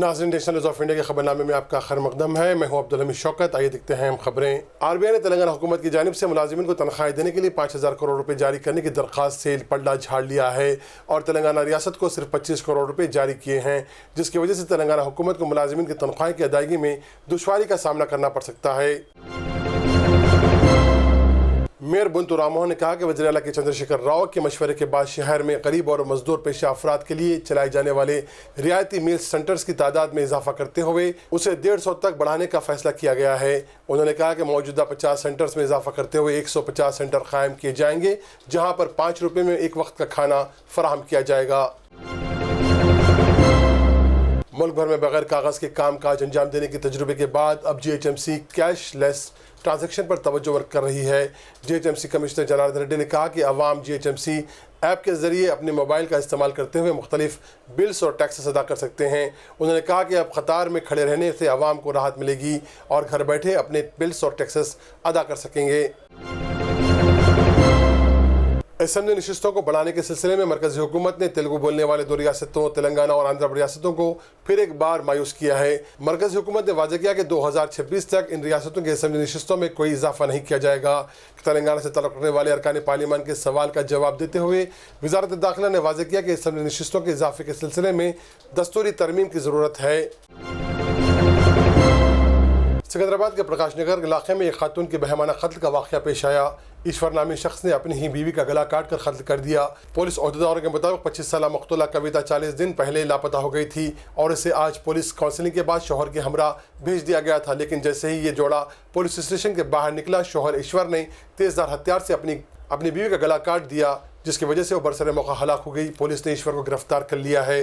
नाज़रीन, national news of India के खबरनामे में आपका खैर मकदम है। मैं हूं अब्दुल हमीद शौकत। आइए देखते हैं हम खबरें। आरबीआई ने तेलंगाना हुकूमत की जानिब से मुलाजिमिन को तनख्वाहें देने के लिए 5,000 करोड़ रुपए जारी करने की दरख्वास्त से पलड़ा झाड़ लिया है और तेलंगाना रियासत को सिर्फ 25 करोड़ रुपए जारी किए हैं, जिसकी वजह से तेलंगाना हुकूमत को मुलाजिमिन की तनख्वाहें की अदायगी में दुश्वारी का सामना करना पड़ सकता है। मेयर बुंतु राममोहन ने कहा कि वज़ीर आला के चंद्रशेखर राव के मशवरे के बाद शहर में गरीब और मजदूर पेशा अफराद के लिए चलाए जाने वाले रियायती मील सेंटर्स की तादाद में इजाफा करते हुए उसे 150 तक बढ़ाने का फैसला किया गया है। उन्होंने कहा कि मौजूदा 50 सेंटर्स में इजाफा करते हुए 150 सेंटर कायम किए जाएंगे, जहां पर 5 रुपये में एक वक्त का खाना फराहम किया जाएगा। मुल्क भर में बगैर कागज़ के काम काज अंजाम देने के तजुर्बे के बाद अब GHMC कैशलेस ट्रांजैक्शन पर तवज्जो वर्क कर रही है। GHMC कमिश्नर जनार्दन रेड्डी ने कहा कि अवाम GHMC ऐप के ज़रिए अपने मोबाइल का इस्तेमाल करते हुए मुख्तलिफ बिल्स और टैक्सेस अदा कर सकते हैं। उन्होंने कहा कि अब कतार में खड़े रहने से अवाम को राहत मिलेगी और घर बैठे अपने बिल्स और टैक्सेस अदा कर सकेंगे। असेंबली नशिस्तों को बढ़ाने के सिलसिले में मरकजी हुकूमत ने तेलुगु बोलने वाले 2 रियासतों तेलंगाना और आंध्र रियासतों को फिर एक बार मायूस किया है। मरकजी हुकूमत ने वाज़ेह किया कि 2026 तक इन रियासतों की असेंबली नशिस्तों में कोई इजाफा नहीं किया जाएगा। तेलंगाना से तल्लुक़ रखने वाले अरकान पार्लियामान के सवाल का जवाब देते हुए वज़ारत दाखिला ने वाज़ेह किया कि असेंबली नशिस्तों के इजाफे के सिलसिले में दस्तूरी तरमीम की ज़रूरत है। सिकंदराबाद के प्रकाश नगर इलाके में एक खातून के बहमाना कत्ल का वाक़या पेश आया। ईश्वर नामी शख्स ने अपनी ही बीवी का गला काट कर कत्ल कर दिया। पुलिस अहदेदारों के मुताबिक 25 साला मकतूला कविता 40 दिन पहले लापता हो गई थी और इसे आज पुलिस काउंसलिंग के बाद शौहर के हमरा भेज दिया गया था, लेकिन जैसे ही ये जोड़ा पुलिस स्टेशन के बाहर निकला, शौहर ईश्वर ने तेज़धार हथियार से अपनी बीवी का गला काट दिया, जिसकी वजह से वो बरसरे मौका हलाक हो गई। पुलिस ने ईश्वर को गिरफ्तार कर लिया है।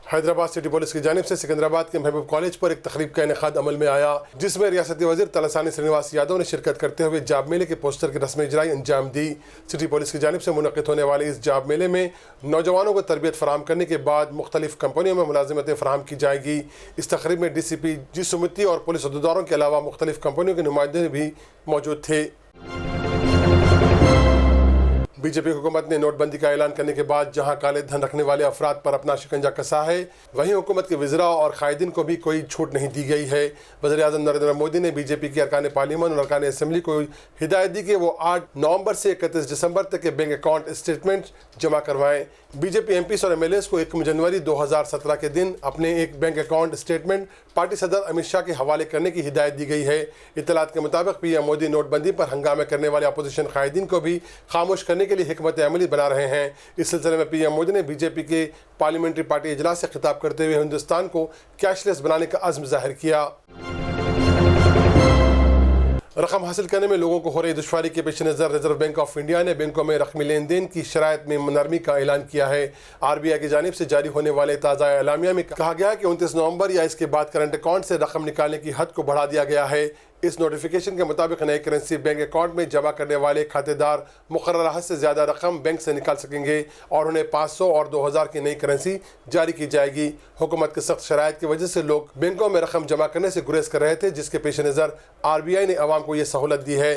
हैदराबाद सिटी पुलिस की जानिब से सिकंदराबाद के महबूब कॉलेज पर एक तकरीब का इनेकाद अमल में आया, जिसमें रियासती वज़ीर तलसानी श्रीनिवास यादव ने शिरकत करते हुए जाब मेले के पोस्टर की रस्म इजराई अंजाम दी। सिटी पुलिस की जानिब से मुनक़िद होने वाले इस जाब मेले में नौजवानों को तरबियत फराहम करने के बाद मुख्तलिफ कंपनियों में मुलाजिमतें फराहम की जाएगी। इस तकरीब में DCP जी सुमिति और पुलिस अहदेदारों के अलावा मुख्तलिफ कंपनियों के नुमाइंदे भी मौजूद थे। बीजेपी हुकूमत ने नोटबंदी का ऐलान करने के बाद जहां काले धन रखने वाले अफराद पर अपना शिकंजा कसा है, वहीं हुकूमत के वज़रा और कायदीन को भी कोई छूट नहीं दी गई है। वज़ीर-ए-आज़म नरेंद्र मोदी ने बीजेपी के अरकान पार्लियामान और अरकान असम्बली को हिदायत दी कि वो 8 नवंबर से 31 दिसंबर तक के बैंक अकाउंट स्टेटमेंट जमा करवाएं। बीजेपी MPs और MLAs को 1 जनवरी 2017 के दिन अपने एक बैंक अकाउंट स्टेटमेंट पार्टी सदर अमित शाह के हवाले करने की हिदायत दी गई है। इत्तलात के मुताबिक PM मोदी नोटबंदी पर हंगामे करने वाले अपोजिशन कायदीन को भी खामोश करने के लिए हिकमत अमली बना रहे हैं। इस सिलसिले में PM मोदी ने बीजेपी के पार्लियामेंट्री पार्टी इजलास से खिताब करते हुए हिंदुस्तान को कैशलेस बनाने का अज़्म ज़ाहिर किया। रकम हासिल करने में लोगों को हो रही दुश्वारी के पेश नज़र रिजर्व बैंक ऑफ इंडिया ने बैंकों में रकमी लेन देन की शराइत में नरमी का ऐलान किया है। RBI की जानिब से जारी होने वाले ताज़ा एलामिया में कहा गया है कि 29 नवंबर या इसके बाद करंट अकाउंट से रकम निकालने की हद को बढ़ा दिया गया है। इस नोटिफिकेशन के मुताबिक नई करेंसी बैंक अकाउंट में जमा करने वाले खातेदार मुकर्रर हद से ज़्यादा रकम बैंक से निकाल सकेंगे और उन्हें 500 और 2000 की नई करेंसी जारी की जाएगी। हुकूमत के सख्त शराइत की वजह से लोग बैंकों में रकम जमा करने से गुरेज कर रहे थे, जिसके पेश नज़र RBI ने अवाम को ये सहूलत दी है।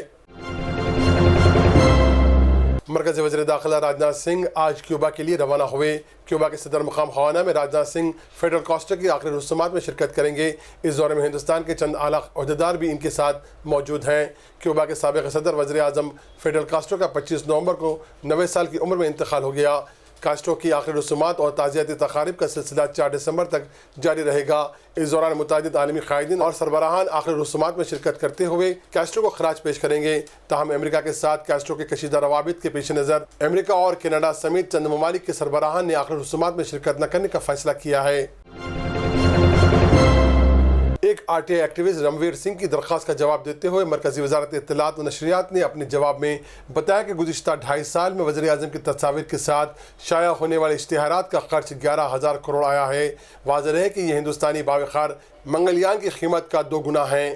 मरकज़ी वज़ीर दाखिला राजनाथ सिंह आज क्यूबा के लिए रवाना हुए। क्यूबा के सदर मुकाम हवाना में राजनाथ सिंह फेडरल कास्टर की आखिरी रसूमात में शिरकत करेंगे। इस दौरे में हिंदुस्तान के चंद आला अहदेदार भी इनके साथ मौजूद हैं। क्यूबा के साबिक़ सदर वज़ीर-ए-आज़म फेडरल कास्ट्रो का 25 नवंबर को 90 साल की उम्र में इंतकाल हो गया। कास्ट्रो की आखिरी रसूमात और ताज़ियाती तक़ारीब का सिलसिला 4 दिसंबर तक जारी रहेगा। इस दौरान मुतादिद आलमी कायदीन और सरबराहान आखिरी रसूमात में शिरकत करते हुए कास्ट्रो को खराज पेश करेंगे। ताहम अमेरिका के साथ कास्ट्रो के कशीदा रवाबित के पेश नज़र अमेरिका और कनाडा समेत चंद ममालिक के सरबराहान ने आखिरी रसूमात में शिरकत न करने का फैसला किया है। एक RTI एक्टिविस्ट रणवीर सिंह की दरख्वास्त का जवाब देते हुए मरकजी वजारत इत्तलात व नशरियात ने अपने जवाब में बताया कि गुज़िश्ता 2.5 साल में वज़ीर-ए-आज़म की तस्वीर के साथ शाया होने वाले इश्तिहारात का खर्च 11,000 करोड़ आया है। वाज़ेह है कि यह हिंदुस्तानी बावखार मंगलयान की कीमत का 2 गुना है।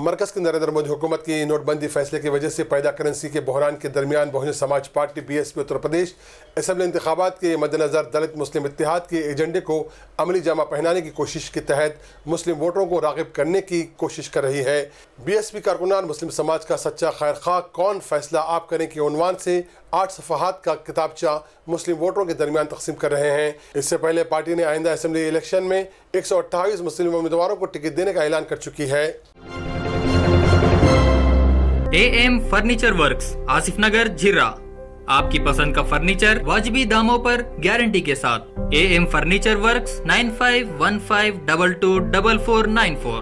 مرکز کی نریندر مودی حکومت کی نوٹ بندی فیصلے کی وجہ سے پیدا کرنسی کے بحران کے درمیان بہوجن سماج party BSP Uttar Pradesh assembly انتخابات کے مد نظر دلت مسلم اتحاد کے ایجنڈے کو عملی جامہ پہنانے کی کوشش کے تحت مسلم ووٹروں کو راغب کرنے کی کوشش کر رہی ہے۔ BSP کارکنان مسلم سماج کا سچا خیر خواہ کون فیصلہ آپ کریں کے عنوان سے 8 صفحات کا کتابچہ مسلم ووٹروں کے درمیان تقسیم کر رہے ہیں۔ اس سے پہلے پارٹی نے آئندہ اسمبلی الیکشن میں 128 مسلم امیدواروں کو ٹکٹ دینے کا اعلان کر چکی ہے۔ AM furniture works Asif Nagar Jhara, آپ کی پسند کا فرنیچر واجبی داموں پر گارنٹی کے ساتھ۔ AM furniture works 9515222494